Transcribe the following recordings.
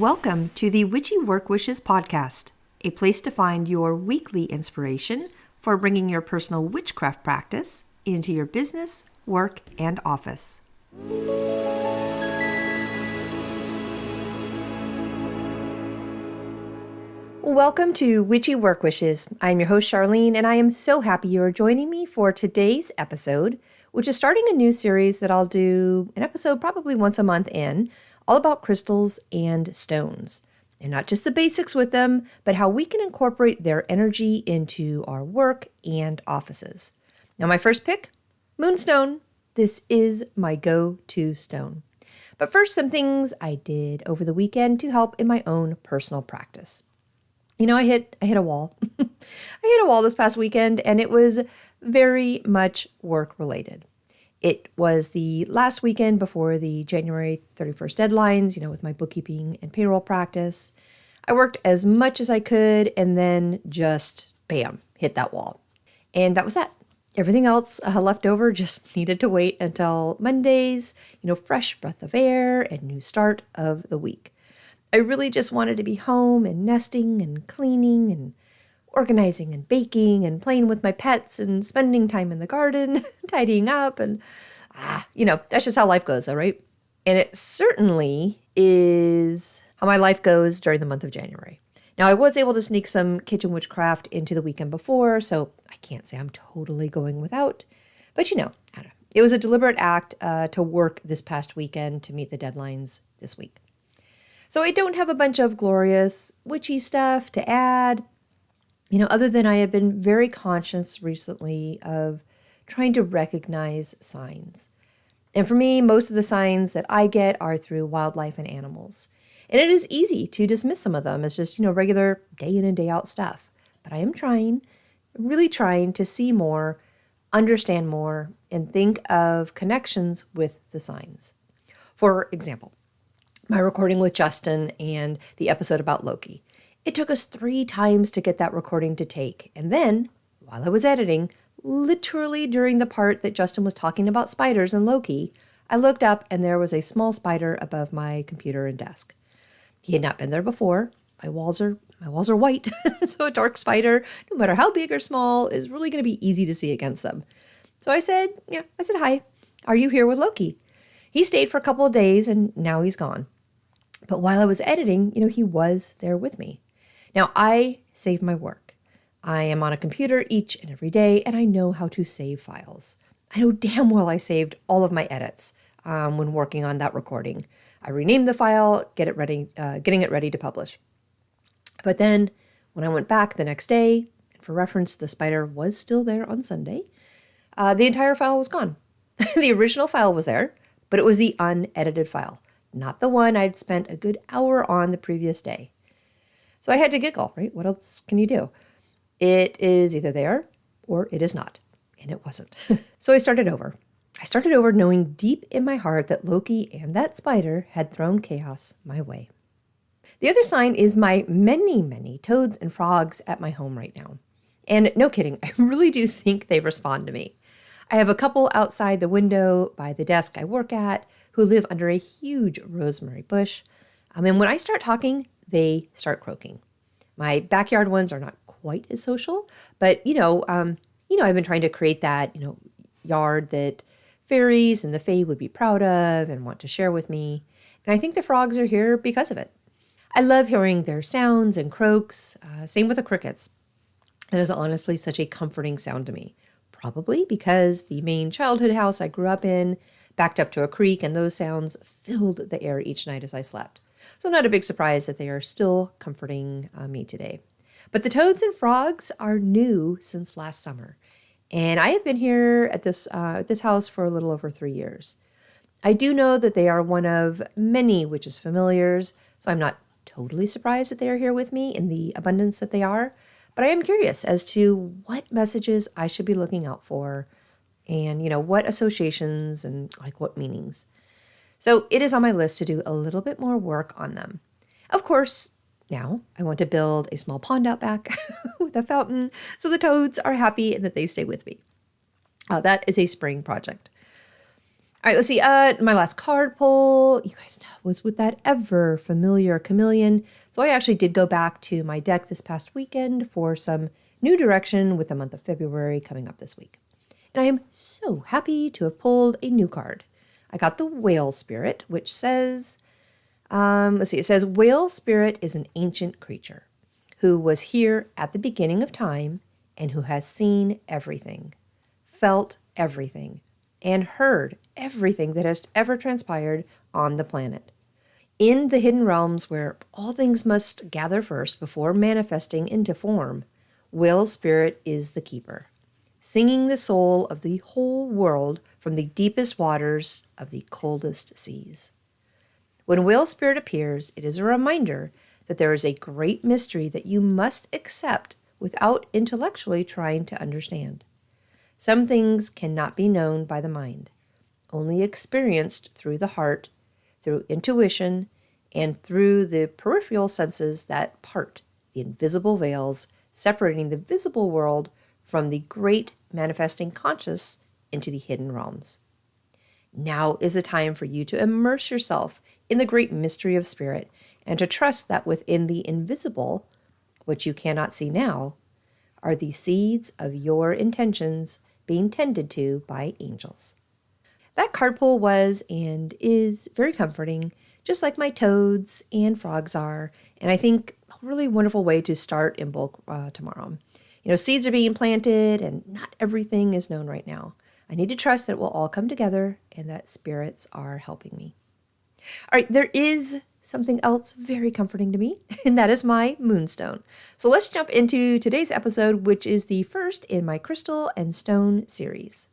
Welcome to the Witchy Work Wishes podcast, a place to find your weekly inspiration for bringing your personal witchcraft practice into your business, work, and office. Welcome to Witchy Work Wishes. I'm your host, Charlene, and I am so happy you are joining me for today's episode, which is starting a new series that I'll do an episode probably once a month in, all about crystals and stones. And not just the basics with them, but how we can incorporate their energy into our work and offices. Now, my first pick, Moonstone. This is my go-to stone. But first, some things I did over the weekend to help in my own personal practice. You know, I hit a wall. I hit a wall this past weekend, and it was very much work-related. It was the last weekend before the January 31st deadlines, with my bookkeeping and payroll practice. I worked as much as I could and then just, bam, hit that wall. And that was that. Everything else left over just needed to wait until Monday's, fresh breath of air and new start of the week. I really just wanted to be home and nesting and cleaning and organizing and baking and playing with my pets and spending time in the garden, tidying up, and that's just how life goes, all right? And it certainly is how my life goes during the month of January. Now, I was able to sneak some kitchen witchcraft into the weekend before, so I can't say I'm totally going without. But I don't know. It was a deliberate act to work this past weekend to meet the deadlines this week. So I don't have a bunch of glorious witchy stuff to add. Other than I have been very conscious recently of trying to recognize signs. And for me, most of the signs that I get are through wildlife and animals. And it is easy to dismiss some of them as just, regular day in and day out stuff. But I am really trying to see more, understand more, and think of connections with the signs. For example, my recording with Justin and the episode about Loki. It took us 3 times to get that recording to take. And then, while I was editing, literally during the part that Justin was talking about spiders and Loki, I looked up and there was a small spider above my computer and desk. He had not been there before. My walls are white, so a dark spider, no matter how big or small, is really going to be easy to see against them. So I said, hi, are you here with Loki? He stayed for a couple of days and now he's gone. But while I was editing, he was there with me. Now, I save my work. I am on a computer each and every day, and I know how to save files. I know damn well I saved all of my edits when working on that recording. I renamed the file, getting it ready to publish. But then, when I went back the next day, and for reference, the spider was still there on Sunday, the entire file was gone. The original file was there, but it was the unedited file, not the one I'd spent a good hour on the previous day. So I had to giggle, right? What else can you do? It is either there or it is not. And it wasn't. So I started over. I started over knowing deep in my heart that Loki and that spider had thrown chaos my way. The other sign is my many, many toads and frogs at my home right now. And no kidding, I really do think they respond to me. I have a couple outside the window by the desk I work at who live under a huge rosemary bush. And when I start talking, they start croaking. My backyard ones are not quite as social, but I've been trying to create that, yard that fairies and the fae would be proud of and want to share with me. And I think the frogs are here because of it. I love hearing their sounds and croaks. Same with the crickets. It is honestly such a comforting sound to me. Probably because the main childhood house I grew up in backed up to a creek, and those sounds filled the air each night as I slept. So not a big surprise that they are still comforting me today. But the toads and frogs are new since last summer. And I have been here at this house for a little over 3 years. I do know that they are one of many witches' familiars, so I'm not totally surprised that they are here with me in the abundance that they are. But I am curious as to what messages I should be looking out for and, what associations and what meanings. So it is on my list to do a little bit more work on them. Of course, now I want to build a small pond out back with a fountain so the toads are happy and that they stay with me. That is a spring project. All right, let's see. My last card pull, you guys know, was with that ever familiar chameleon. So I actually did go back to my deck this past weekend for some new direction with the month of February coming up this week. And I am so happy to have pulled a new card. I got the Whale Spirit, which says, it says, Whale Spirit is an ancient creature who was here at the beginning of time and who has seen everything, felt everything, and heard everything that has ever transpired on the planet. In the hidden realms where all things must gather first before manifesting into form, Whale Spirit is the keeper, singing the soul of the whole world from the deepest waters of the coldest seas. When Whale Spirit appears, it is a reminder that there is a great mystery that you must accept without intellectually trying to understand. Some things cannot be known by the mind, only experienced through the heart, through intuition, and through the peripheral senses that part the invisible veils separating the visible world from the great manifesting conscious into the hidden realms. Now is the time for you to immerse yourself in the great mystery of spirit and to trust that within the invisible, which you cannot see now, are the seeds of your intentions being tended to by angels. That card pull was and is very comforting, just like my toads and frogs are, and I think a really wonderful way to start in bulk tomorrow. Seeds are being planted and not everything is known right now. I need to trust that it will all come together and that spirits are helping me. All right, there is something else very comforting to me, and that is my Moonstone. So let's jump into today's episode, which is the first in my Crystal and Stone series.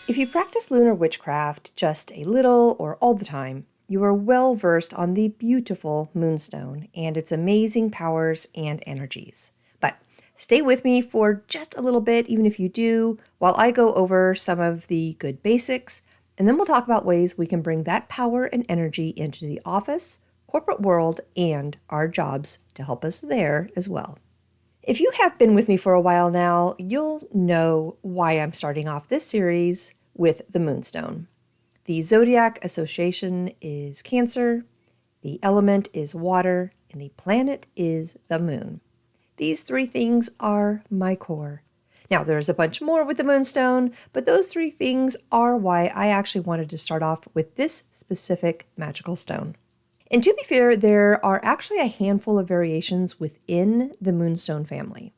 If you practice lunar witchcraft just a little or all the time, you are well versed on the beautiful Moonstone and its amazing powers and energies. But stay with me for just a little bit, even if you do, while I go over some of the good basics, and then we'll talk about ways we can bring that power and energy into the office, corporate world, and our jobs to help us there as well. If you have been with me for a while now, you'll know why I'm starting off this series with the Moonstone. The zodiac association is Cancer, the element is water, and the planet is the moon. These three things are my core. Now, there's a bunch more with the Moonstone, but those three things are why I actually wanted to start off with this specific magical stone. And to be fair, there are actually a handful of variations within the Moonstone family.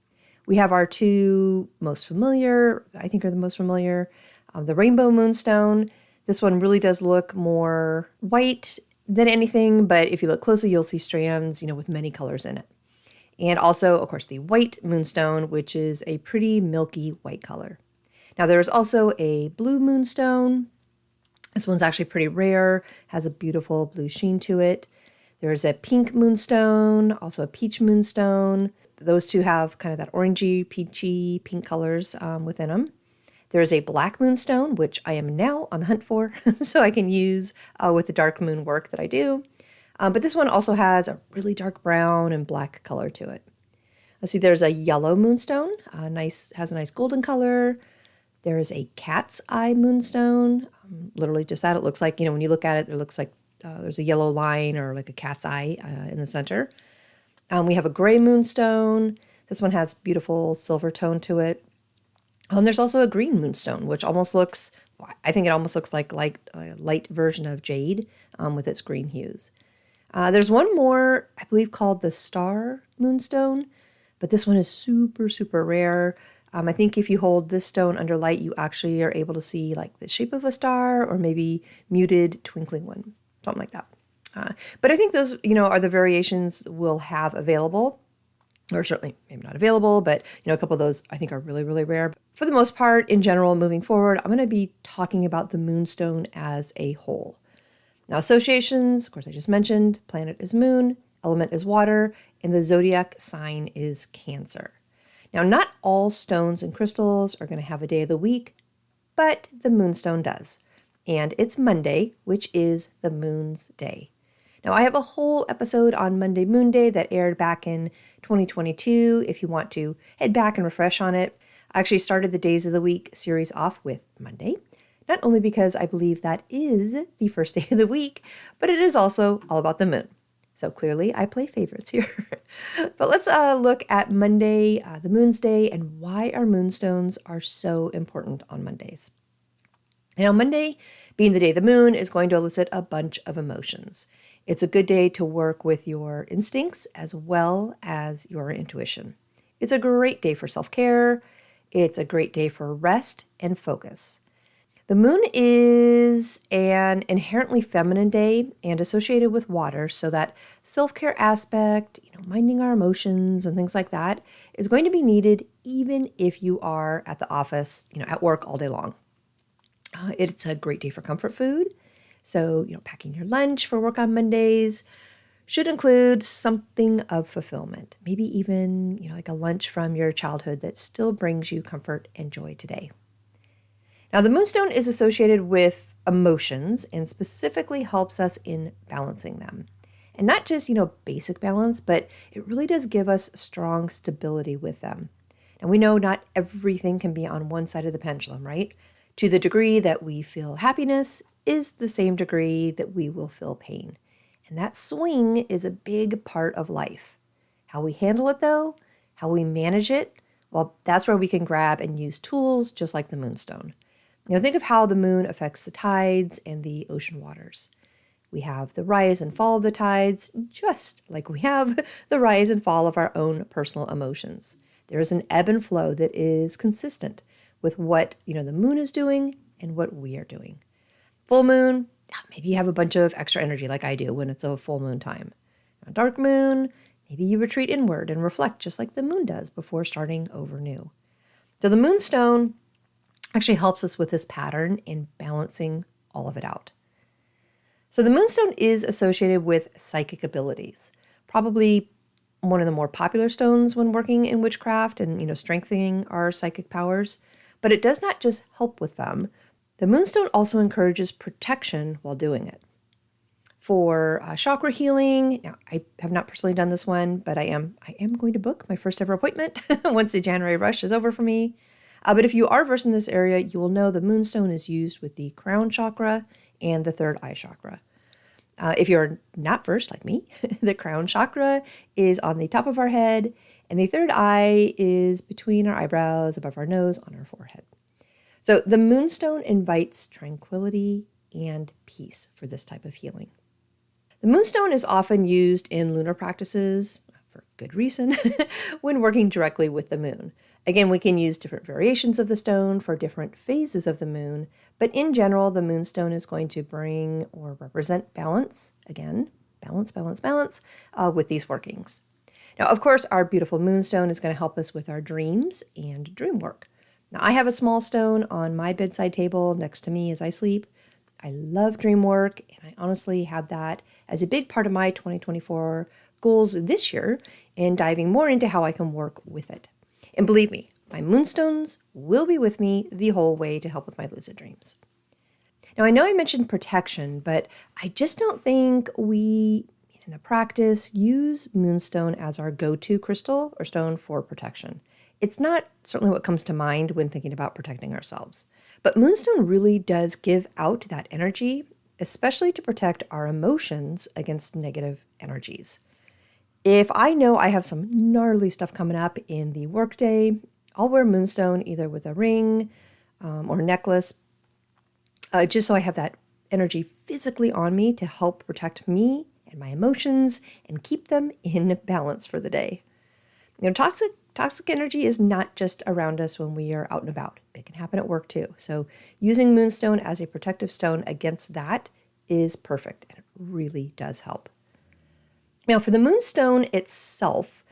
We have our two most familiar, I think are the most familiar, the Rainbow Moonstone. This one really does look more white than anything, but if you look closely, you'll see strands, with many colors in it. And also, of course, the White Moonstone, which is a pretty milky white color. Now, there's also a Blue Moonstone. This one's actually pretty rare, has a beautiful blue sheen to it. There's a Pink Moonstone, also a Peach Moonstone. Those two have kind of that orangey, peachy, pink colors within them. There's a Black Moonstone, which I am now on the hunt for, so I can use with the dark moon work that I do. But this one also has a really dark brown and black color to it. Let's see, there's a Yellow Moonstone, has a nice golden color. There is a Cat's Eye Moonstone, literally just that. It looks like, when you look at it, it looks like there's a yellow line or like a cat's eye in the center. We have a Gray Moonstone. This one has beautiful silver tone to it. And there's also a Green Moonstone, which almost looks, I think it almost looks like a light version of jade with its green hues. There's one more, I believe, called the Star Moonstone, but this one is super, super rare. I think if you hold this stone under light, you actually are able to see like the shape of a star or maybe muted twinkling one, something like that. But I think those, are the variations we'll have available. Or certainly maybe not available, but a couple of those I think are really, really rare. For the most part, in general, moving forward, I'm going to be talking about the Moonstone as a whole. Now, associations, of course, I just mentioned, planet is moon, element is water, and the zodiac sign is Cancer. Now, not all stones and crystals are going to have a day of the week, but the Moonstone does. And it's Monday, which is the moon's day. Now, I have a whole episode on Monday Moon Day that aired back in 2022 if you want to head back and refresh on it. I actually started the Days of the Week series off with Monday, not only because I believe that is the first day of the week, but it is also all about the moon. So clearly I play favorites here. But let's look at Monday, the Moon's Day, and why our moonstones are so important on Mondays. Now, Monday, being the day of the moon, is going to elicit a bunch of emotions. It's a good day to work with your instincts as well as your intuition. It's a great day for self-care. It's a great day for rest and focus. The moon is an inherently feminine day and associated with water, so that self-care aspect, minding our emotions and things like that, is going to be needed even if you are at the office, at work all day long. It's a great day for comfort food. So, packing your lunch for work on Mondays should include something of fulfillment. Maybe even, like a lunch from your childhood that still brings you comfort and joy today. Now, the Moonstone is associated with emotions and specifically helps us in balancing them. And not just, basic balance, but it really does give us strong stability with them. And we know not everything can be on one side of the pendulum, right? To the degree that we feel happiness is the same degree that we will feel pain. And that swing is a big part of life. How we handle it, though, how we manage it, well, that's where we can grab and use tools just like the Moonstone. Think of how the moon affects the tides and the ocean waters. We have the rise and fall of the tides, just like we have the rise and fall of our own personal emotions. There is an ebb and flow that is consistent with what, the moon is doing and what we are doing. Full moon, maybe you have a bunch of extra energy like I do when it's a full moon time. A dark moon, maybe you retreat inward and reflect just like the moon does before starting over new. So the Moonstone actually helps us with this pattern in balancing all of it out. So the Moonstone is associated with psychic abilities, probably one of the more popular stones when working in witchcraft and, strengthening our psychic powers. But it does not just help with them. The Moonstone also encourages protection while doing it. For chakra healing, now I have not personally done this one, but I am going to book my first ever appointment once the January rush is over for me. But if you are versed in this area, you will know the Moonstone is used with the crown chakra and the third eye chakra. If you're not versed like me, the crown chakra is on the top of our head, and the third eye is between our eyebrows, above our nose, on our forehead. So the Moonstone invites tranquility and peace for this type of healing. The Moonstone is often used in lunar practices, for good reason, when working directly with the moon. Again, we can use different variations of the stone for different phases of the moon, but in general, the Moonstone is going to bring or represent balance, again, balance, with these workings. Now, of course, our beautiful Moonstone is going to help us with our dreams and dream work. Now, I have a small stone on my bedside table next to me as I sleep. I love dream work, and I honestly have that as a big part of my 2024 goals this year and diving more into how I can work with it. And believe me, my Moonstones will be with me the whole way to help with my lucid dreams. Now, I know I mentioned protection, but I just don't think we, in the practice, use Moonstone as our go-to crystal or stone for protection. It's not certainly what comes to mind when thinking about protecting ourselves. But Moonstone really does give out that energy, especially to protect our emotions against negative energies. If I know I have some gnarly stuff coming up in the workday, I'll wear Moonstone either with a ring or necklace, just so I have that energy physically on me to help protect me and my emotions and keep them in balance for the day. Toxic energy is not just around us when we are out and about. It can happen at work too. So using Moonstone as a protective stone against that is perfect, and it really does help. Now, for the Moonstone itself,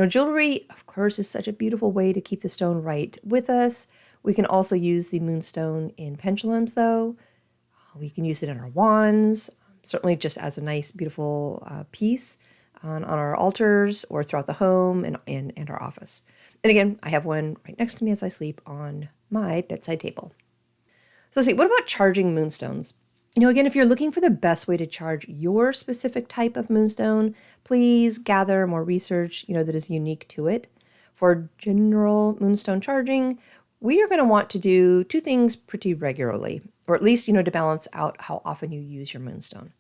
jewelry, of course, is such a beautiful way to keep the stone right with us. We can also use the Moonstone in pendulums, though. We can use it in our wands, certainly just as a nice, beautiful piece on our altars or throughout the home and our office. And again, I have one right next to me as I sleep on my bedside table. So let's see, what about charging moonstones? Again, if you're looking for the best way to charge your specific type of moonstone, please gather more research, that is unique to it. For general moonstone charging, we are going to want to do two things pretty regularly, or at least, to balance out how often you use your moonstone.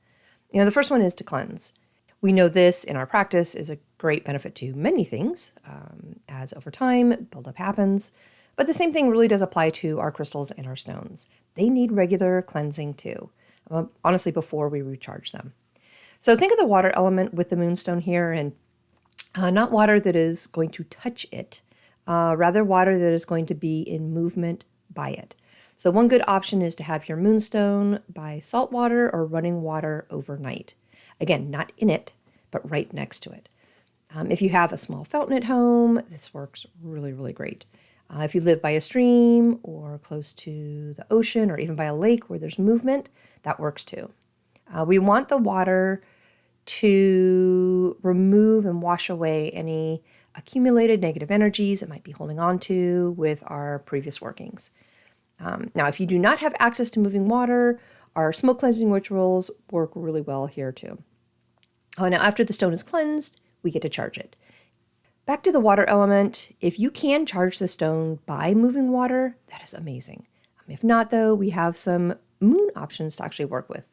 The first one is to cleanse. We know this in our practice is a great benefit to many things, as over time buildup happens, but the same thing really does apply to our crystals and our stones. They need regular cleansing too, honestly, before we recharge them. So think of the water element with the moonstone here, and not water that is going to touch it, rather water that is going to be in movement by it. So one good option is to have your moonstone by salt water or running water overnight. Again, not in it, but right next to it. If you have a small fountain at home, this works really, really great. If you live by a stream or close to the ocean or even by a lake where there's movement, that works too. We want the water to remove and wash away any accumulated negative energies it might be holding on to with our previous workings. Now, if you do not have access to moving water, our smoke cleansing rituals work really well here too. Now, after the stone is cleansed, we get to charge it. Back to the water element, if you can charge the stone by moving water, that is amazing. If not, though, we have some moon options to actually work with.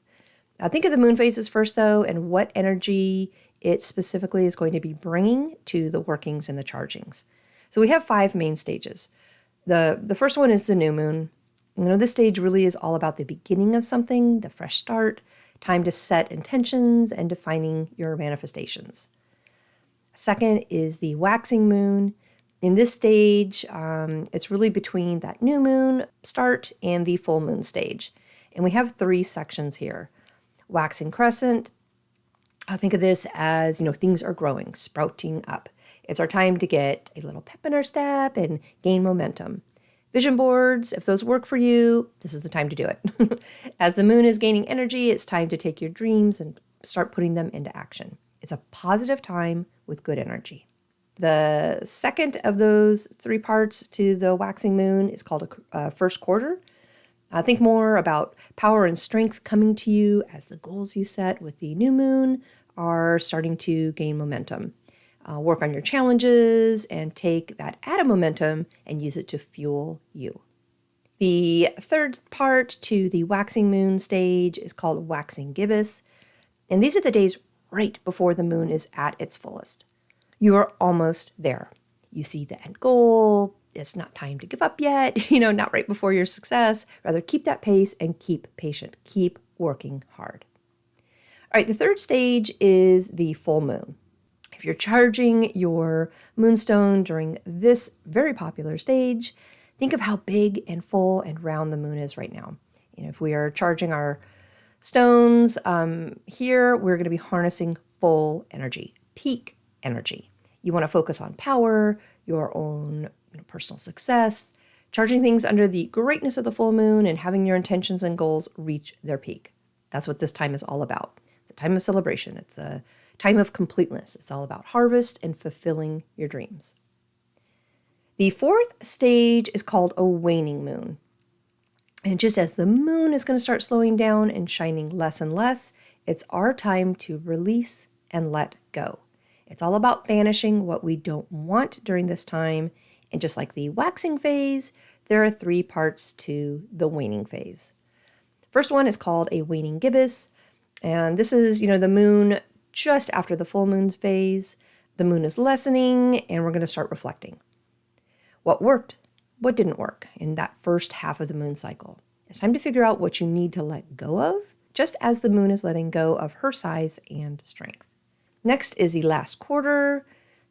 Think of the moon phases first, though, and what energy it specifically is going to be bringing to the workings and the chargings. So we have 5 main stages. The first one is the new moon. This stage really is all about the beginning of something, the fresh start, time to set intentions and defining your manifestations. Second is the waxing moon. In this stage, it's really between that new moon start and the full moon stage. And we have 3 sections here. Waxing crescent, I think of this as, things are growing, sprouting up. It's our time to get a little pep in our step and gain momentum. Vision boards, if those work for you, this is the time to do it. As the moon is gaining energy, it's time to take your dreams and start putting them into action. It's a positive time with good energy. The second of those 3 parts to the waxing moon is called a first quarter. Think more about power and strength coming to you as the goals you set with the new moon are starting to gain momentum. Work on your challenges and take that added momentum and use it to fuel you. The third part to the waxing moon stage is called waxing gibbous. And these are the days right before the moon is at its fullest. You are almost there. You see the end goal. It's not time to give up yet, not right before your success. Rather, keep that pace and keep patient. Keep working hard. All right, the third stage is the full moon. If you're charging your moonstone during this very popular stage, think of how big and full and round the moon is right now. If we are charging our stones here, we're going to be harnessing full energy, peak energy. You want to focus on power, your own personal success, charging things under the greatness of the full moon and having your intentions and goals reach their peak. That's what this time is all about. It's a time of celebration. It's a time of completeness. It's all about harvest and fulfilling your dreams. The fourth stage is called a waning moon. And just as the moon is going to start slowing down and shining less and less, it's our time to release and let go. It's all about banishing what we don't want during this time. And just like the waxing phase, there are 3 parts to the waning phase. First one is called a waning gibbous. And this is, the moon just after the full moon phase. The moon is lessening and we're going to start reflecting. What worked? What didn't work in that first half of the moon cycle? It's time to figure out what you need to let go of, just as the moon is letting go of her size and strength. Next is the last quarter.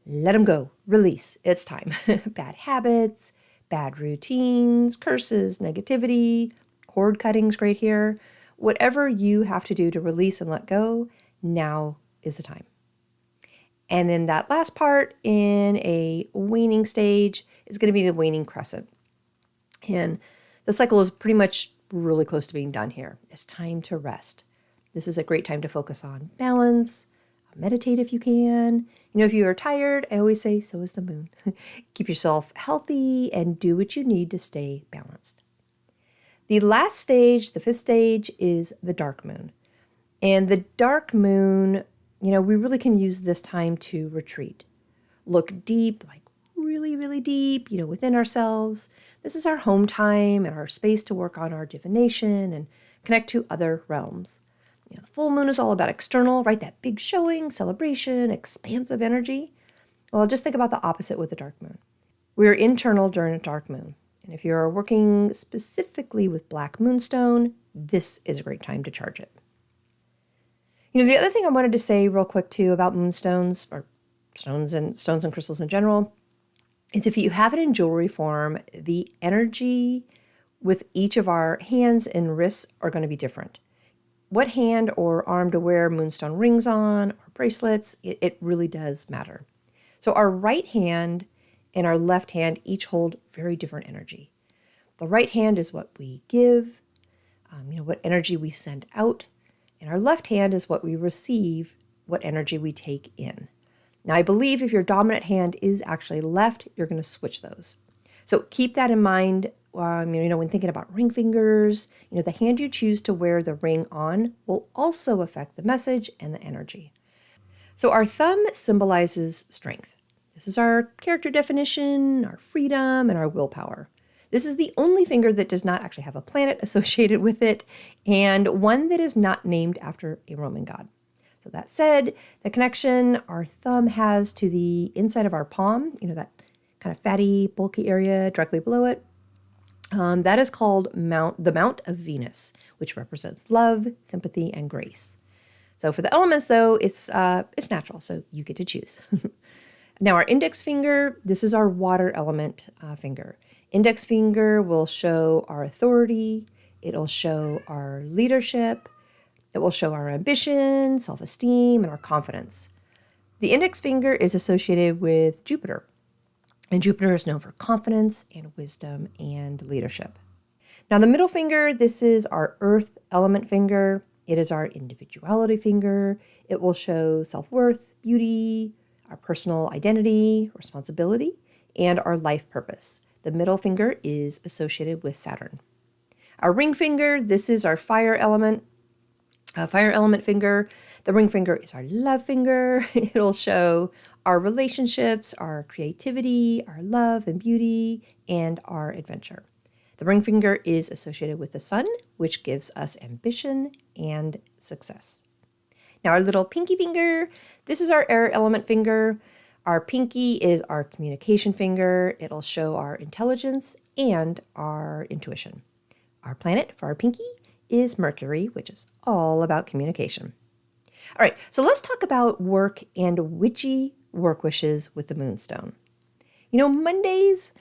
Let them go. Release. It's time. Bad habits, bad routines, curses, negativity, cord cutting's great here. Whatever you have to do to release and let go, now is the time. And then that last part in a waning stage is going to be the waning crescent. And the cycle is pretty much really close to being done here. It's time to rest. This is a great time to focus on balance, meditate if you can. If you are tired, I always say, so is the moon. Keep yourself healthy and do what you need to stay balanced. The last stage, the fifth stage, is the dark moon. And the dark moon, we really can use this time to retreat. Look deep, like really, really deep, within ourselves. This is our home time and our space to work on our divination and connect to other realms. The full moon is all about external, right? That big showing, celebration, expansive energy. Well, just think about the opposite with the dark moon. We're internal during a dark moon. And if you're working specifically with black moonstone, this is a great time to charge it. The other thing I wanted to say real quick too about moonstones, or stones and crystals in general, is if you have it in jewelry form, the energy with each of our hands and wrists are going to be different. What hand or arm to wear moonstone rings on or bracelets, it really does matter. So our right hand and our left hand each hold very different energy. The right hand is what we give, what energy we send out, and our left hand is what we receive, what energy we take in. Now, I believe if your dominant hand is actually left, you're going to switch those. So keep that in mind, when thinking about ring fingers. The hand you choose to wear the ring on will also affect the message and the energy. So our thumb symbolizes strength. This is our character definition, our freedom, and our willpower. This is the only finger that does not actually have a planet associated with it, and one that is not named after a Roman god. So that said, the connection our thumb has to the inside of our palm, that kind of fatty, bulky area directly below it, that is called the Mount of Venus, which represents love, sympathy, and grace. So for the elements, though, it's natural, so you get to choose. Now, our index finger, this is our water element finger. Index finger will show our authority. It'll show our leadership. It will show our ambition, self-esteem, and our confidence. The index finger is associated with Jupiter, and Jupiter is known for confidence and wisdom and leadership. Now, the middle finger, this is our earth element finger. It is our individuality finger. It will show self-worth, beauty, our personal identity, responsibility, and our life purpose. The middle finger is associated with Saturn. Our ring finger, this is our fire element finger. The ring finger is our love finger. It'll show our relationships, our creativity, our love and beauty, and our adventure. The ring finger is associated with the sun, which gives us ambition and success. Now our little pinky finger, this is our air element finger. Our pinky is our communication finger. It'll show our intelligence and our intuition. Our planet for our pinky is Mercury, which is all about communication. All right, so let's talk about work and witchy work wishes with the Moonstone. Mondays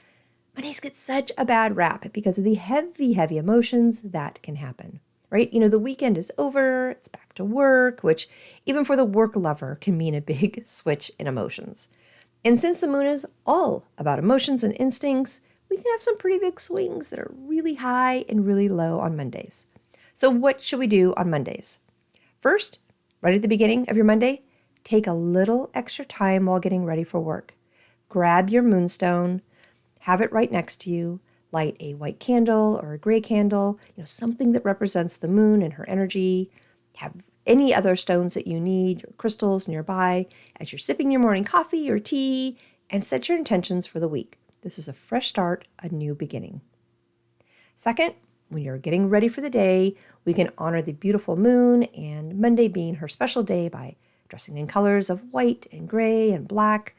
get such a bad rap because of the heavy, heavy emotions that can happen, right? The weekend is over, it's back to work, which even for the work lover can mean a big switch in emotions. And since the moon is all about emotions and instincts, we can have some pretty big swings that are really high and really low on Mondays. So what should we do on Mondays? First, right at the beginning of your Monday, take a little extra time while getting ready for work. Grab your moonstone, have it right next to you, light a white candle or a gray candle, something that represents the moon and her energy. Have any other stones that you need, or crystals nearby, as you're sipping your morning coffee or tea, and set your intentions for the week. This is a fresh start, a new beginning. Second, when you're getting ready for the day, we can honor the beautiful moon, and Monday being her special day, by dressing in colors of white and gray and black,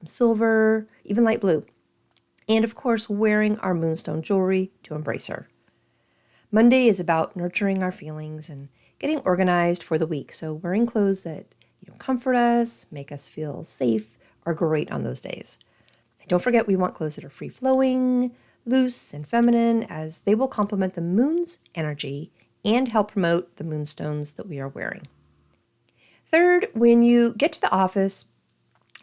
silver, even light blue. And of course, wearing our moonstone jewelry to embrace her. Monday is about nurturing our feelings and getting organized for the week. So wearing clothes that comfort us, make us feel safe, are great on those days. And don't forget, we want clothes that are free-flowing, loose, and feminine, as they will complement the moon's energy and help promote the moonstones that we are wearing. Third, when you get to the office,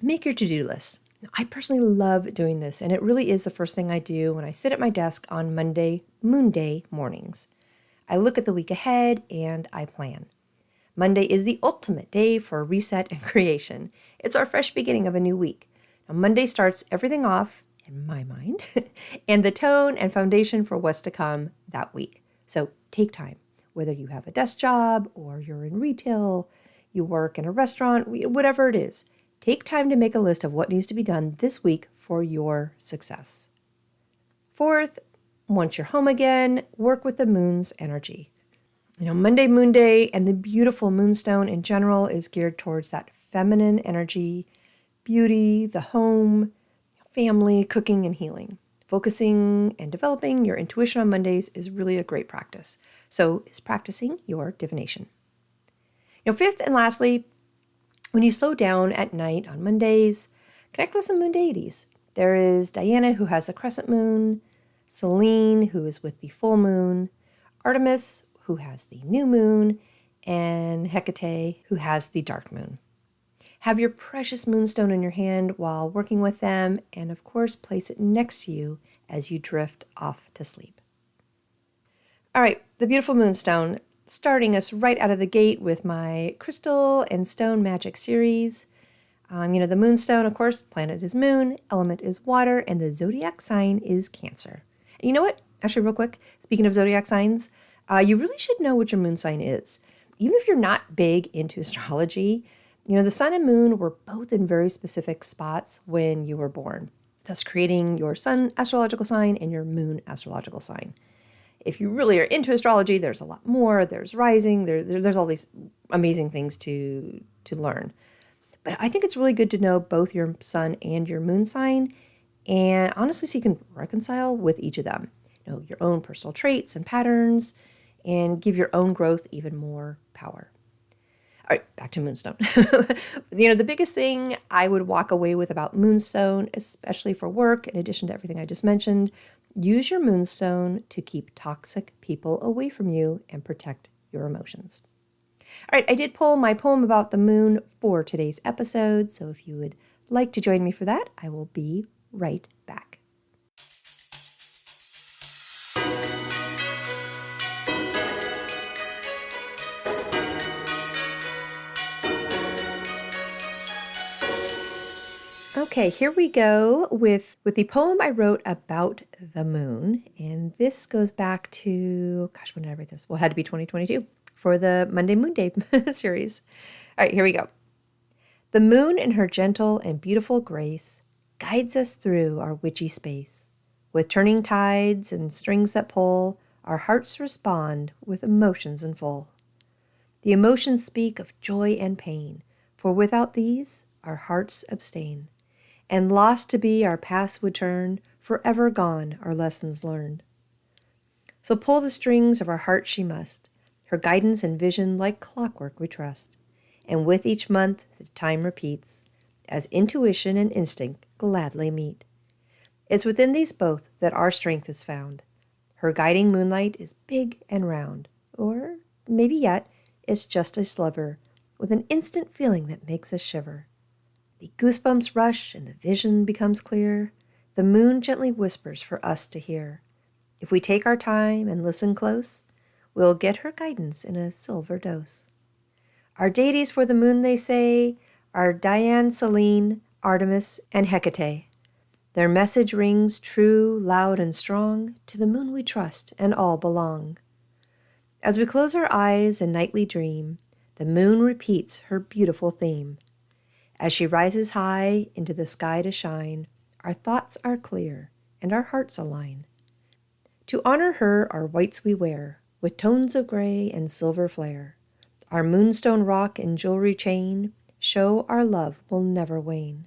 make your to-do list. Now, I personally love doing this, and it really is the first thing I do when I sit at my desk on Monday, Moon Day mornings. I look at the week ahead and I plan. Monday is the ultimate day for reset and creation. It's our fresh beginning of a new week. Now, Monday starts everything off, in my mind, and the tone and foundation for what's to come that week. So take time, whether you have a desk job or you're in retail, you work in a restaurant, whatever it is. Take time to make a list of what needs to be done this week for your success. Fourth, once you're home again, work with the moon's energy. Monday Moon Day and the beautiful Moonstone in general is geared towards that feminine energy, beauty, the home, family, cooking, and healing. Focusing and developing your intuition on Mondays is really a great practice. So is practicing your divination. Fifth and lastly, when you slow down at night on Mondays, connect with some moon deities. There is Diana, who has the crescent moon, Selene, who is with the full moon, Artemis, who has the new moon, and Hecate, who has the dark moon. Have your precious moonstone in your hand while working with them, and of course, place it next to you as you drift off to sleep. All right, the beautiful moonstone, starting us right out of the gate with my Crystal and Stone Magic series. The moonstone, of course, planet is moon, element is water, and the zodiac sign is Cancer. And you know what? Actually, real quick, speaking of zodiac signs, you really should know what your moon sign is. Even if you're not big into astrology, the sun and moon were both in very specific spots when you were born, thus creating your sun astrological sign and your moon astrological sign. If you really are into astrology, there's a lot more. There's rising. There's all these amazing things to learn. But I think it's really good to know both your sun and your moon sign, and honestly, so you can reconcile with each of them. Your own personal traits and patterns, and give your own growth even more power. All right, back to Moonstone. The biggest thing I would walk away with about Moonstone, especially for work, in addition to everything I just mentioned, use your Moonstone to keep toxic people away from you and protect your emotions. All right, I did pull my poem about the moon for today's episode, so if you would like to join me for that, I will be right back. Okay, here we go with the poem I wrote about the moon. And this goes back to, when did I write this? Well, it had to be 2022 for the Monday Moon Day series. All right, here we go. The moon in her gentle and beautiful grace guides us through our witchy space. With turning tides and strings that pull, our hearts respond with emotions in full. The emotions speak of joy and pain, for without these, our hearts abstain. And lost to be our past would turn, forever gone our lessons learned. So pull the strings of our heart she must, her guidance and vision like clockwork we trust. And with each month the time repeats, as intuition and instinct gladly meet. It's within these both that our strength is found. Her guiding moonlight is big and round, or maybe yet it's just a sliver, with an instant feeling that makes us shiver. The goosebumps rush and the vision becomes clear. The moon gently whispers for us to hear. If we take our time and listen close, we'll get her guidance in a silver dose. Our deities for the moon, they say, are Diane, Selene, Artemis, and Hecate. Their message rings true, loud, and strong. To the moon we trust and all belong. As we close our eyes and nightly dream, the moon repeats her beautiful theme. As she rises high into the sky to shine, our thoughts are clear and our hearts align. To honor her, our whites we wear, with tones of gray and silver flare. Our moonstone rock and jewelry chain show our love will never wane.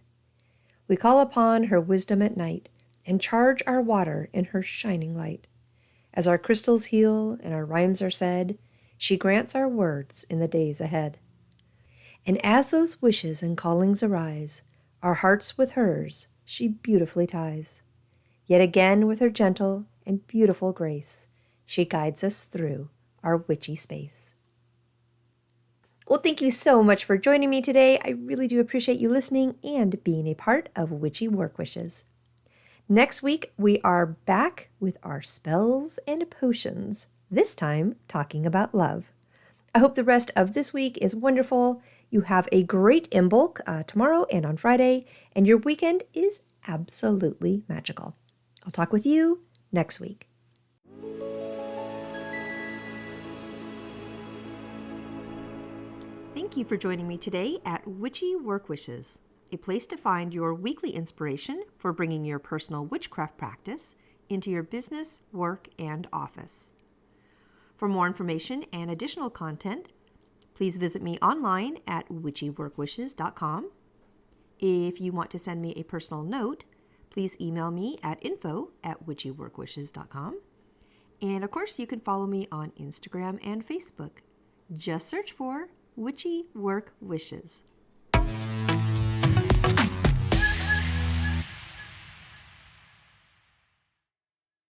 We call upon her wisdom at night and charge our water in her shining light. As our crystals heal and our rhymes are said, she grants our words in the days ahead. And as those wishes and callings arise, our hearts with hers she beautifully ties. Yet again with her gentle and beautiful grace, she guides us through our witchy space. Well, thank you so much for joining me today. I really do appreciate you listening and being a part of Witchy Work Wishes. Next week, we are back with our spells and potions, this time talking about love. I hope the rest of this week is wonderful. You have a great Imbolc tomorrow and on Friday, and your weekend is absolutely magical. I'll talk with you next week. Thank you for joining me today at Witchy Work Wishes, a place to find your weekly inspiration for bringing your personal witchcraft practice into your business, work, and office. For more information and additional content, please visit me online at witchyworkwishes.com. If you want to send me a personal note, please email me at info@witchyworkwishes.com. And of course, you can follow me on Instagram and Facebook. Just search for Witchy Work Wishes.